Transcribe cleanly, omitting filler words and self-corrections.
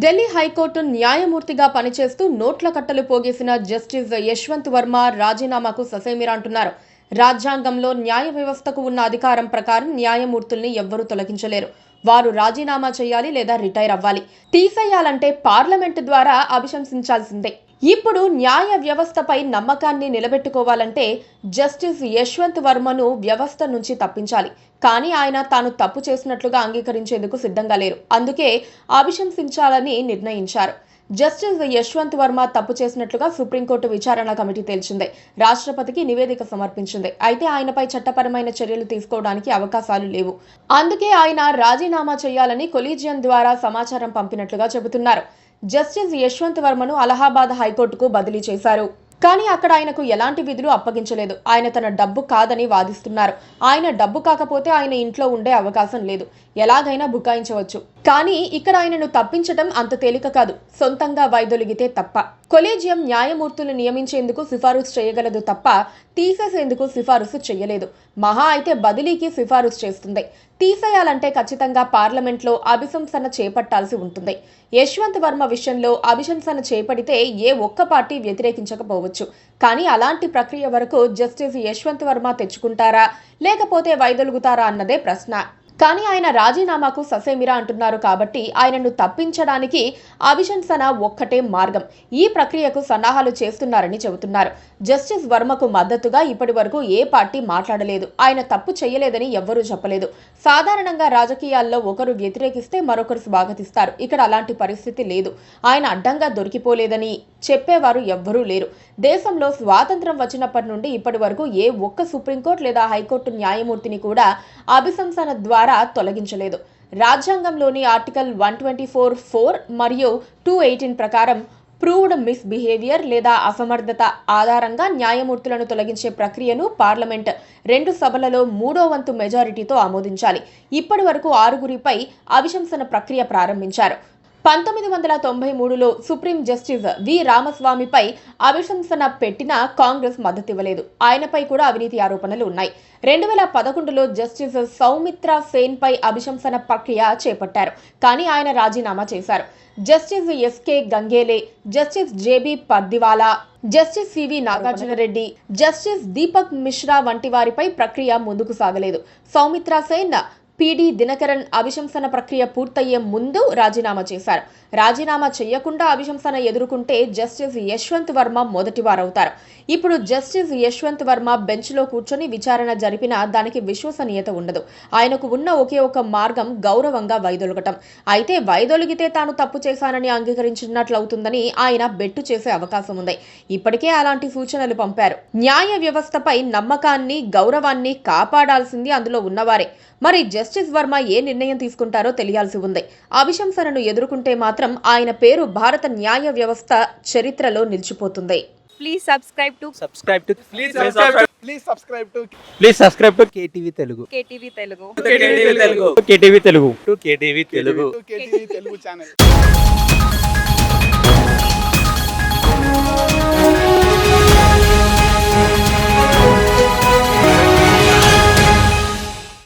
Delhi high court న్యాయమూర్తిగా పనిచేస్తూ నోట్ల కట్టలు పోగేసిన జస్టిస్ యశ్వంత్ వర్మ రాజీనామాకు ససేమిరా అంటున్నారు. రాజ్యాంగంలో న్యాయ వ్యవస్థకు ఉన్న అధికారం ప్రకారం న్యాయమూర్తుల్ని ఎవ్వరూ తొలగించలేరు. వారు రాజీనామా చేయాలి లేదా రిటైర్ అవ్వాలి. తీసేయాలంటే పార్లమెంటు ద్వారా అభిశంసించాల్సిందే. ఇప్పుడు న్యాయ వ్యవస్థపై నమ్మకాన్ని నిలబెట్టుకోవాలంటే జస్టిస్ యశ్వంత్ వర్మను వ్యవస్థ నుంచి తప్పించాలి. కానీ ఆయన తాను తప్పు చేసినట్లుగా అంగీకరించేందుకు సిద్ధంగా లేరు. అందుకే అభిశంసించాలని నిర్ణయించారు. జస్టిస్ యశ్వంత్ వర్మ తప్పు చేసినట్లుగా సుప్రీంకోర్టు విచారణ కమిటీ తేల్చింది. రాష్ట్రపతికి నివేదిక సమర్పించింది. అయితే ఆయనపై చట్టపరమైన చర్యలు తీసుకోవడానికి అవకాశాలు లేవు. అందుకే ఆయన రాజీనామా చేయాలని కొలీజియం ద్వారా సమాచారం పంపినట్లుగా చెబుతున్నారు. జస్టిస్ యశ్వంత్ వర్మను అలహాబాద్ హైకోర్టుకు బదిలీ చేశారు. కానీ అక్కడ ఆయనకు ఎలాంటి విధులు అప్పగించలేదు. ఆయన తన డబ్బు కాదని వాదిస్తున్నారు. ఆయన డబ్బు కాకపోతే ఆయన ఇంట్లో ఉండే అవకాశం లేదు. ఎలాగైనా బుకాయించవచ్చు. కానీ ఇక్కడ ఆయనను తప్పించడం అంత తేలిక కాదు. సొంతంగా వైదొలిగితే తప్ప. కొలీజియం న్యాయమూర్తులు నియమించేందుకు సిఫారసు చేయగలదు తప్ప తీసేసేందుకు సిఫారసు చేయలేదు. మహా అయితే బదిలీకి సిఫారసు చేస్తుంది. తీసేయాలంటే ఖచ్చితంగా పార్లమెంట్లో అభిశంసన చేపట్టాల్సి ఉంటుంది. యశ్వంత్ వర్మ విషయంలో అభిశంసన చేపడితే ఏ ఒక్క పార్టీ వ్యతిరేకించకపోవచ్చు. కానీ అలాంటి ప్రక్రియ వరకు జస్టిస్ యశ్వంత్ వర్మ తెచ్చుకుంటారా లేకపోతే వైదొలుగుతారా అన్నదే ప్రశ్న. కానీ ఆయన రాజీనామాకు ససేమిరా అంటున్నారు కాబట్టి ఆయనను తప్పించడానికి అభిశంసన ఒక్కటే మార్గం. ఈ ప్రక్రియకు సన్నాహాలు చేస్తున్నారని చెబుతున్నారు. జస్టిస్ వర్మకు మద్దతుగా ఇప్పటి వరకు ఏ పార్టీ మాట్లాడలేదు. ఆయన తప్పు చేయలేదని ఎవ్వరూ చెప్పలేదు. సాధారణంగా రాజకీయాల్లో ఒకరు వ్యతిరేకిస్తే మరొకరు స్వాగతిస్తారు. ఇక్కడ అలాంటి పరిస్థితి లేదు. ఆయన అడ్డంగా దొరికిపోలేదని చెప్పేవారు ఎవ్వరూ లేరు. దేశంలో స్వాతంత్రం వచ్చినప్పటి నుండి ఇప్పటి వరకు ఏ ఒక్క సుప్రీంకోర్టు లేదా హైకోర్టు న్యాయమూర్తిని కూడా అభిశంసన ద్వారా తొలగించలేదు. రాజ్యాంగంలోని ఆర్టికల్ 124(4) మరియు 218 ప్రకారం ప్రూవ్డ్ మిస్బిహేవియర్ లేదా అసమర్థత ఆధారంగా న్యాయమూర్తులను తొలగించే ప్రక్రియను పార్లమెంట్ 2 సభలలో 3వ వంతు మెజారిటీతో ఆమోదించాలి. ఇప్పటి వరకు 6గురిపై అభిశంసన ప్రక్రియ ప్రారంభించారు. 1993లో సుప్రీం జస్టిస్ వి రామస్వామిపై అభిశంసన పెట్టినా కాంగ్రెస్ మద్దతివ్వలేదు. ఆయనపై కూడా అవినీతి ఆరోపణలు ఉన్నాయి. 2011లో జస్టిస్ సౌమిత్రా సేన్ పై అభిశంసన ప్రక్రియ చేపట్టారు. కానీ ఆయన రాజీనామా చేశారు. Justice SK గంగేలే, justice JB Pardiwala, justice CV Nagarjuna Reddy, justice Deepak Mishra వంటి వారిపై ప్రక్రియ ముందుకు సాగలేదు. సౌమిత్రా సేన్, పిడి దినకరన్ అభిశంసన ప్రక్రియ పూర్తయ్యే ముందు రాజీనామా చేశారు. రాజీనామా చేయకుండా అభిశంసన ఎదుర్కొంటే జస్టిస్ యశ్వంత్ వర్మ మొదటివారవుతారు. ఇప్పుడు జస్టిస్ యశ్వంత్ వర్మ బెంచ్లో కూర్చొని విచారణ జరిపినా దానికి విశ్వసనీయత ఉండదు. ఆయనకు ఉన్న ఒకే ఒక మార్గం గౌరవంగా వైదొలగటం. అయితే వైదొలిగితే తాను తప్పు చేశానని అంగీకరించినట్లవుతుందని ఆయన బెట్టు చేసే అవకాశం ఉంది. ఇప్పటికే అలాంటి సూచనలు పంపారు. న్యాయ వ్యవస్థపై నమ్మకాన్ని, గౌరవాన్ని కాపాడాల్సింది అందులో ఉన్నవారే. మరి జస్టిస్ వర్మ ఏ నిర్ణయం తీసుకుంటారో తెలియాల్సి ఉంది. అభిశంసనను ఎదుర్కొంటే మాత్రం ఆయన పేరు భారత న్యాయ వ్యవస్థ చరిత్రలో నిలిచిపోతుంది. Please subscribe to KTV Telugu. KTV Telugu. KTV Telugu channel.